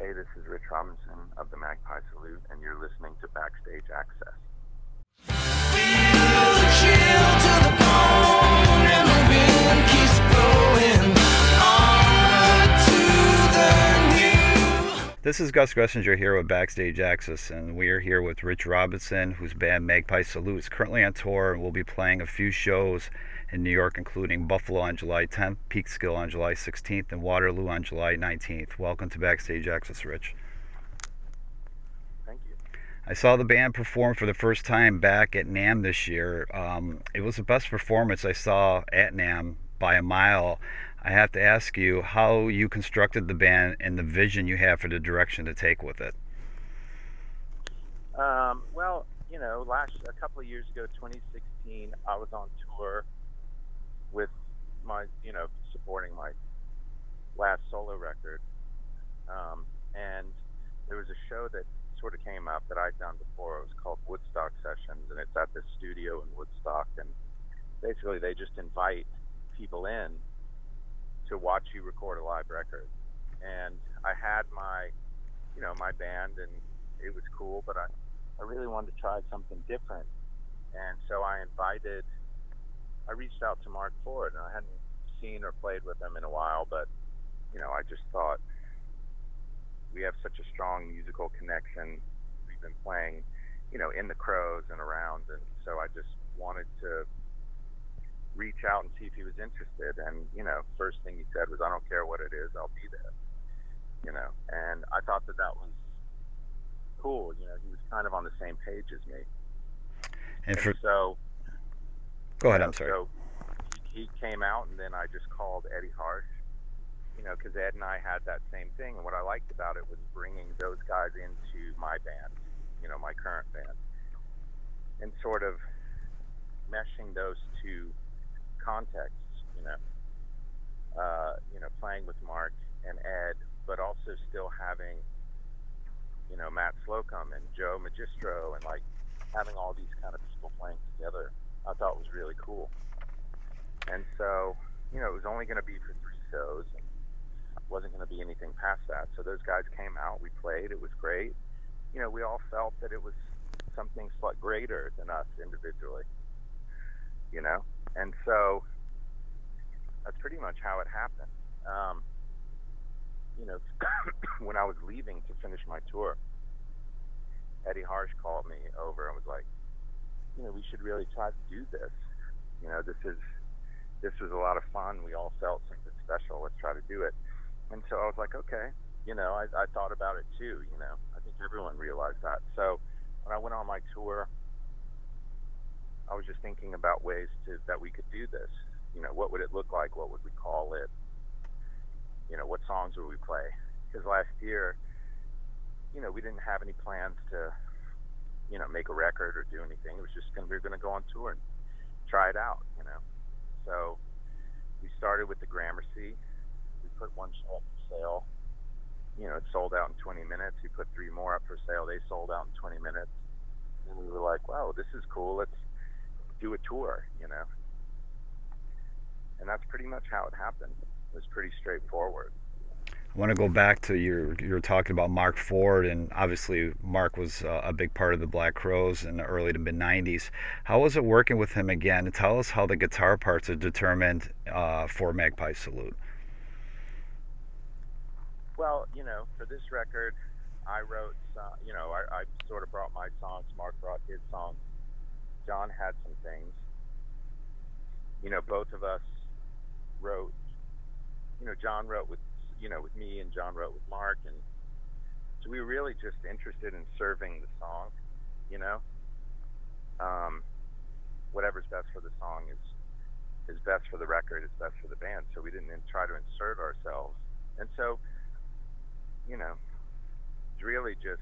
Hey, this is Rich Robinson of the Magpie Salute, and you're listening to Backstage Access. This is Gus Gressinger here with Backstage Access, and we are here with Rich Robinson, whose band Magpie Salute is currently on tour and will be playing a few shows in New York, including Buffalo on July 10th, Peekskill on July 16th, and Waterloo on July 19th. Welcome to Backstage Access, Rich. Thank you. I saw the band perform for the first time back at NAMM this year. It was the best performance I saw at NAMM by a mile. I have to ask you how you constructed the band and the vision you have for the direction to take with it. Well, you know, a couple of years ago, 2016, I was on tour with my, supporting my last solo record. And there was a show that sort of came up that I'd done before. It was called Woodstock Sessions, and it's at this studio in Woodstock. And basically, they just invite people in to watch you record a live record. And I had my, my band, and it was cool, but I really wanted to try something different. And so I reached out to Mark Ford, and I hadn't seen or played with him in a while, but, I just thought we have such a strong musical connection. We've been playing, in the Crows and around, and so I just wanted to reach out and see if he was interested. And, first thing he said was, "I don't care what it is, I'll be there." And I thought that was cool. He was kind of on the same page as me. And so, go ahead, I'm sorry. So he came out, and then I just called Eddie Harsh, because Ed and I had that same thing. And what I liked about it was bringing those guys into my band, my current band, and sort of meshing those two contexts, playing with Mark and Ed, but also still having, Matt Slocum and Joe Magistro, and like having all these kind of people playing together, I thought was really cool. And so, it was only going to be for 3 shows, and wasn't going to be anything past that. So those guys came out, we played, it was great. We all felt that it was something greater than us individually, and so that's pretty much how it happened. When I was leaving to finish my tour, Eddie Harsh called me over and was like, we should really try to do this. This was a lot of fun. We all felt something special. Let's try to do it. And so I was like, okay. I thought about it too. I think everyone realized that. So when I went on my tour, I was just thinking about ways that we could do this. What would it look like? What would we call it? What songs would we play? Because last year, we didn't have any plans to, make a record or do anything. It was just we were going to go on tour and try it out, So we started with the Gramercy. We put 1 show up for sale. It sold out in 20 minutes. We put 3 more up for sale. They sold out in 20 minutes. And we were like, wow, this is cool. Let's do a tour, And that's pretty much how it happened. It was pretty straightforward. I want to go back to you're talking about Mark Ford, and obviously Mark was a big part of the Black Crowes in the early to mid 90s. How was it working with him again? Tell us how the guitar parts are determined for Magpie Salute. Well, for this record, I wrote, I sort of brought my songs, Mark brought his songs, John had some things. Both of us wrote, John wrote with me, and John wrote with Mark, and so we were really just interested in serving the song, whatever's best for the song is best for the record, is best for the band, so we didn't try to insert ourselves. And so, it's really just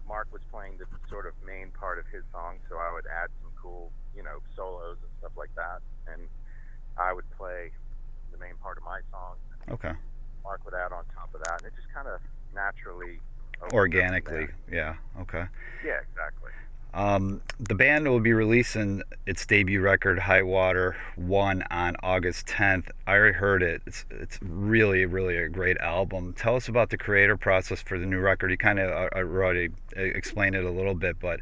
Mark was playing the sort of main part of his song, so I would add some cool, solos and stuff like that, and I would play the main part of my song. Okay. Mark would add on top of that, and it just kind of naturally, organically, yeah. Okay. Yeah, exactly. The band will be releasing its debut record, High Water 1, on August 10th. I already heard it. It's really, really a great album. Tell us about the creative process for the new record. You kind of already explained it a little bit, but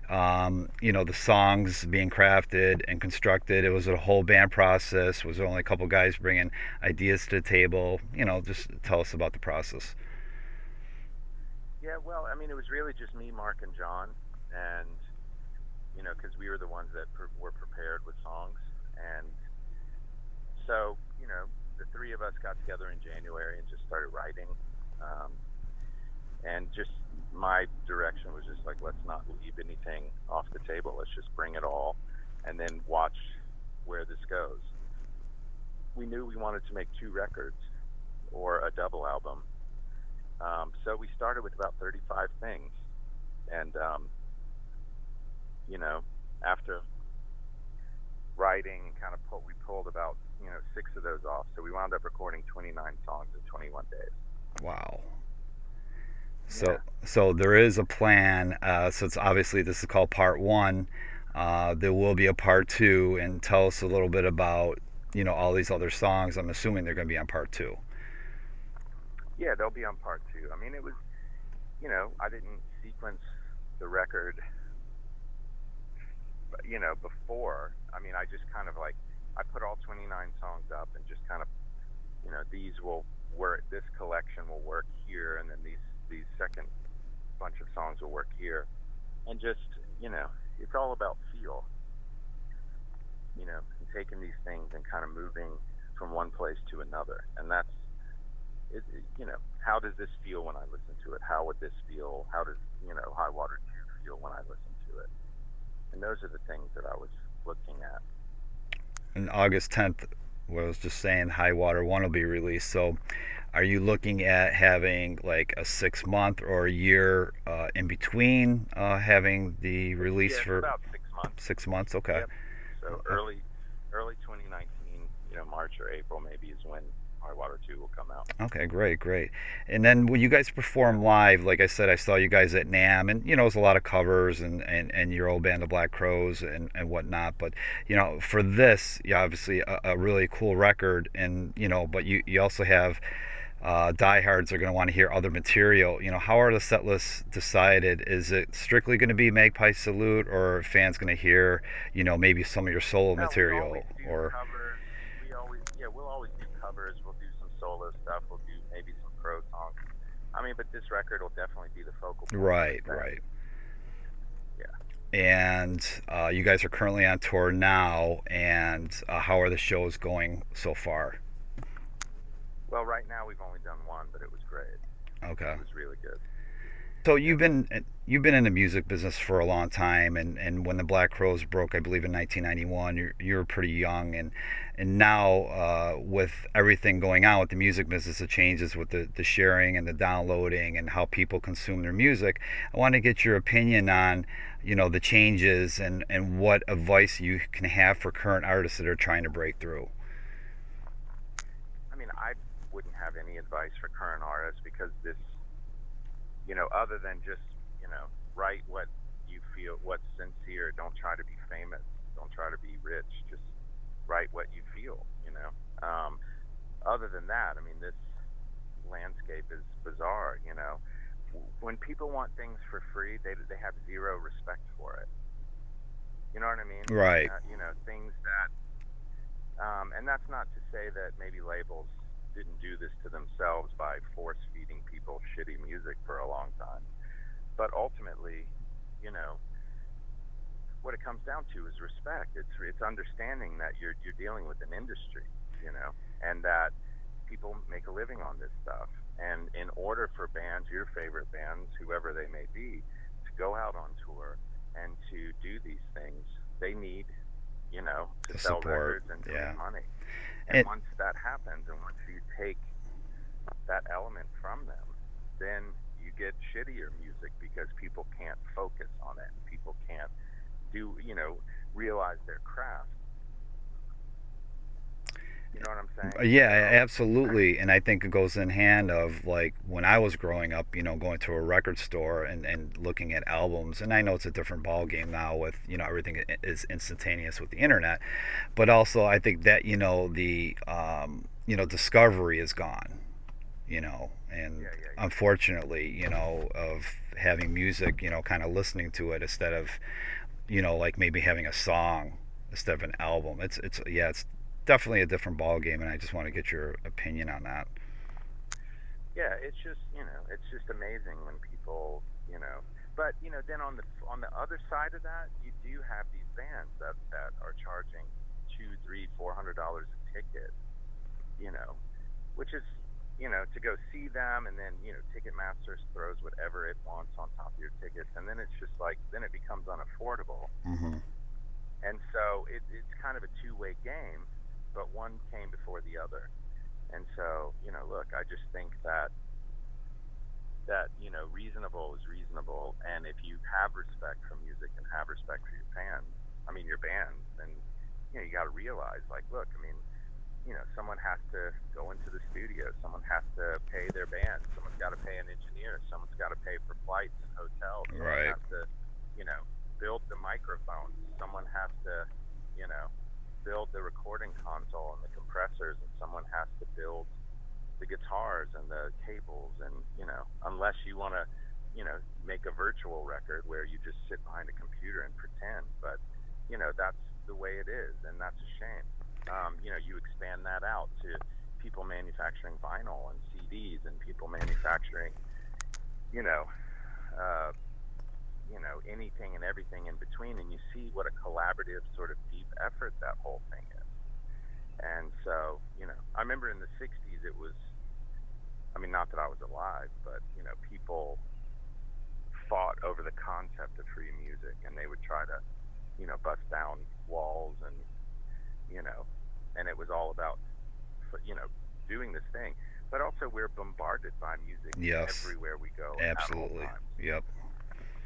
the songs being crafted and constructed, it was a whole band process. Was only a couple guys bringing ideas to the table? Just tell us about the process. Yeah, well, I mean, it was really just me, Mark, and John, and because we were the ones that were prepared with songs, and so the three of us got together in January and just started writing, and just my direction was just like, let's not leave anything off the table. Let's just bring it all, and then watch where this goes. We knew we wanted to make 2 records or a double album. So we started with about 35 things, and after writing, kind of we pulled about 6 of those off. So we wound up recording 29 songs in 21 days. Wow. Yeah. So there is a plan. So it's obviously, this is called part 1. There will be a part 2, and tell us a little bit about all these other songs. I'm assuming they're going to be on part 2. Yeah, they'll be on part 2. I mean, it was, I didn't sequence the record, before. I mean, I just kind of I put all 29 songs up and just kind of, these will work, this collection will work here, and then these second bunch of songs will work here. And just, it's all about feel, and taking these things and kind of moving from one place to another. And that's, how does this feel when I listen to it? How would this feel? How does, High Water 2 feel when I listen to it? And those are the things that I was looking at. And August 10th, what I was just saying, High Water 1 will be released. So are you looking at having like a 6-month or a year in between having the release? Yeah, for about 6 months. 6 months, okay. Yep. So early 2019, March or April maybe is when High Water 2 will come out. Okay, great. And then when you guys perform live, like I said, I saw you guys at NAMM, and it was a lot of covers and your old band, the Black Crowes, and whatnot. But for this, obviously a really cool record, and but you also have diehards are going to want to hear other material. How are the set lists decided? Is it strictly going to be Magpie Salute, or are fans going to hear maybe some of your solo material? We always do covers. We'll always do covers. We'll do some solo stuff. We'll do maybe some Crow songs. I mean, but this record will definitely be the focal point. Right. Yeah. And you guys are currently on tour now, and how are the shows going so far? Well, right now we've only done one, but it was great. Okay. It was really good. So you've been in the music business for a long time, and when the Black Crowes broke, I believe in 1991, you were pretty young, and now with everything going on with the music business, the changes with the sharing and the downloading and how people consume their music, I want to get your opinion on the changes and what advice you can have for current artists that are trying to break through. I mean, I wouldn't have any advice for current artists, because this, other than just, write what you feel, what's sincere. Don't try to be famous. Don't try to be rich. Just write what you feel, Other than that, I mean, this landscape is bizarre, When people want things for free, they have zero respect for it. You know what I mean? Right. Things that, and that's not to say that maybe labels didn't do this to themselves by force-feeding people shitty music for a long time. But ultimately, what it comes down to is respect. It's understanding that you're dealing with an industry, and that people make a living on this stuff. And in order for bands, your favorite bands, whoever they may be, to go out on tour and to do these things, they need, to sell records and to make money. And once that happens, and once you take that element from them, then you get shittier music, because people can't focus on it. People can't realize their craft. You know what I'm saying? Yeah, So, absolutely. And I think it goes in hand of like when I was growing up, going to a record store and looking at albums. And I know it's a different ball game now with, everything is instantaneous with the internet. But also I think that, discovery is gone, and yeah, yeah, yeah. unfortunately, of having music, kind of listening to it instead of, like maybe having a song instead of an album. It's definitely a different ball game, and I just want to get your opinion on that. Yeah, it's just, it's just amazing when people, but then on the other side of that, you do have these bands that are charging two, three, $400 a ticket, you know, which is, to go see them, and then Ticketmaster throws whatever it wants on top of your tickets, and then it's just like then it becomes unaffordable, Mm-hmm. and so it's kind of a two-way game, but one came before the other, and so look, I just think that reasonable is reasonable, and if you have respect for music and have respect for your fans, I mean your bands, then you got to realize, like, look, I mean, someone has to go into the studio, someone has to pay their band, someone's got to pay an engineer, someone's got to pay for flights and hotels, someone Right. has to build the microphones, someone has to you know build the recording console and the compressors, and someone has to build the guitars and the cables, and unless you want to make a virtual record where you just sit behind a computer and pretend, but that's the way it is, and that's a shame. You expand that out to people manufacturing vinyl and CDs, and people manufacturing you know uh, anything and everything in between, and you see what a collaborative sort of deep effort that whole thing is. And so I remember in the 60s it was, I mean, not that I was alive, but people fought over the concept of free music, and they would try to, bust down walls, and you know, and it was all about, doing this thing. But also, we're bombarded by music Yes, everywhere we go at all absolutely. times. Yep.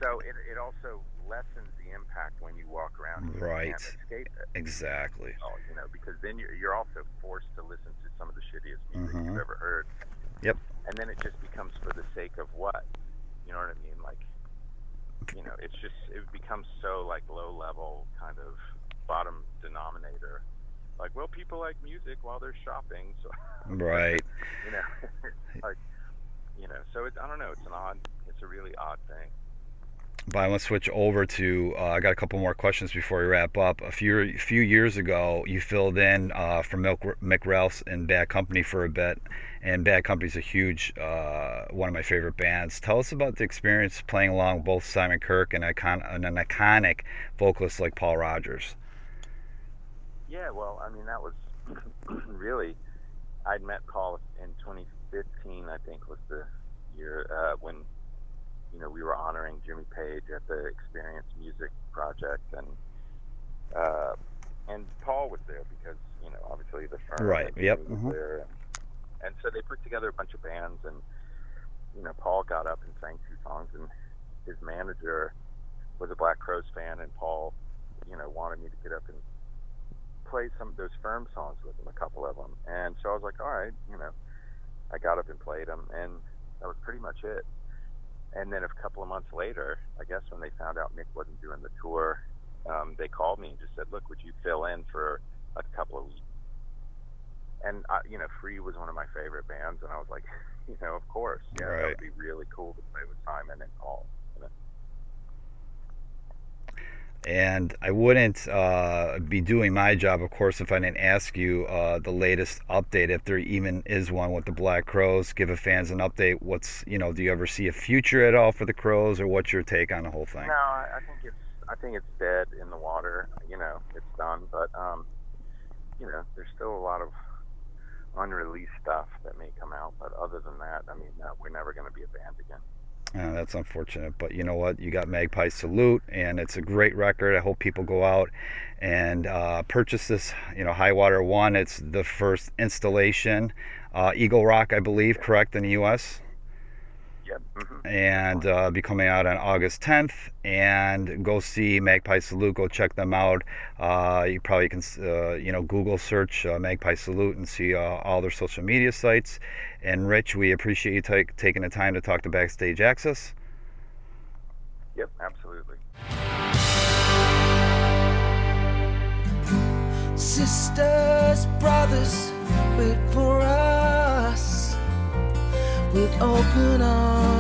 So it also lessens the impact when you walk around and you Right. can't escape it. Exactly. Oh, because then you're also forced to listen to some of the shittiest music Mm-hmm. you've ever heard, Yep. and then it just becomes for the sake of what, you know what I mean? Like, it becomes so like low level, kind of bottom denominator. Like, well, people like music while they're shopping, so Right. you know, like, so I don't know. It's a really odd thing. But I want to switch over to. I got a couple more questions before we wrap up. A few years ago, you filled in for Mick Ralphs in Bad Company for a bit, and Bad Company's a huge one of my favorite bands. Tell us about the experience playing along with both Simon Kirke and an iconic vocalist like Paul Rodgers. Yeah, well, I mean, that was really. I'd met Paul in 2015, I think, was the year when we were honoring Jimmy Page at the Experience Music Project, uh, and Paul was there because obviously the firm, Right. and Yep. Jimmy was Mm-hmm. there, and so they put together a bunch of bands, and Paul got up and sang two songs, and his manager was a Black Crowes fan, and Paul wanted me to get up and play some of those firm songs with him, a couple of them, and so I was like, all right, I got up and played them, and that was pretty much it. And then a couple of months later, I guess when they found out Mick wasn't doing the tour, they called me and just said, "Look, would you fill in for a couple of weeks?" And Free was one of my favorite bands, and I was like, of course, yeah, that Right. would be really cool to play with Simon and Paul. And I wouldn't be doing my job, of course, if I didn't ask you the latest update, if there even is one with the Black Crowes. Give the fans an update. Do you ever see a future at all for the Crowes, or what's your take on the whole thing? No, I think it's dead in the water. It's done, but there's still a lot of unreleased stuff that may come out. But other than that, I mean, no, we're never going to be a band again. That's unfortunate, but you know what? You got Magpie Salute, and it's a great record. I hope people go out and purchase this. High Water One. It's the first installation. Eagle Rock, I believe, correct, in the U.S. Yep, and be coming out on August 10th. And go see Magpie Salute. Go check them out. You probably can Google search Magpie Salute and see all their social media sites. And Rich, we appreciate you taking the time to talk to Backstage Access. Yep, absolutely. Sisters, brothers, wait for us with open arms.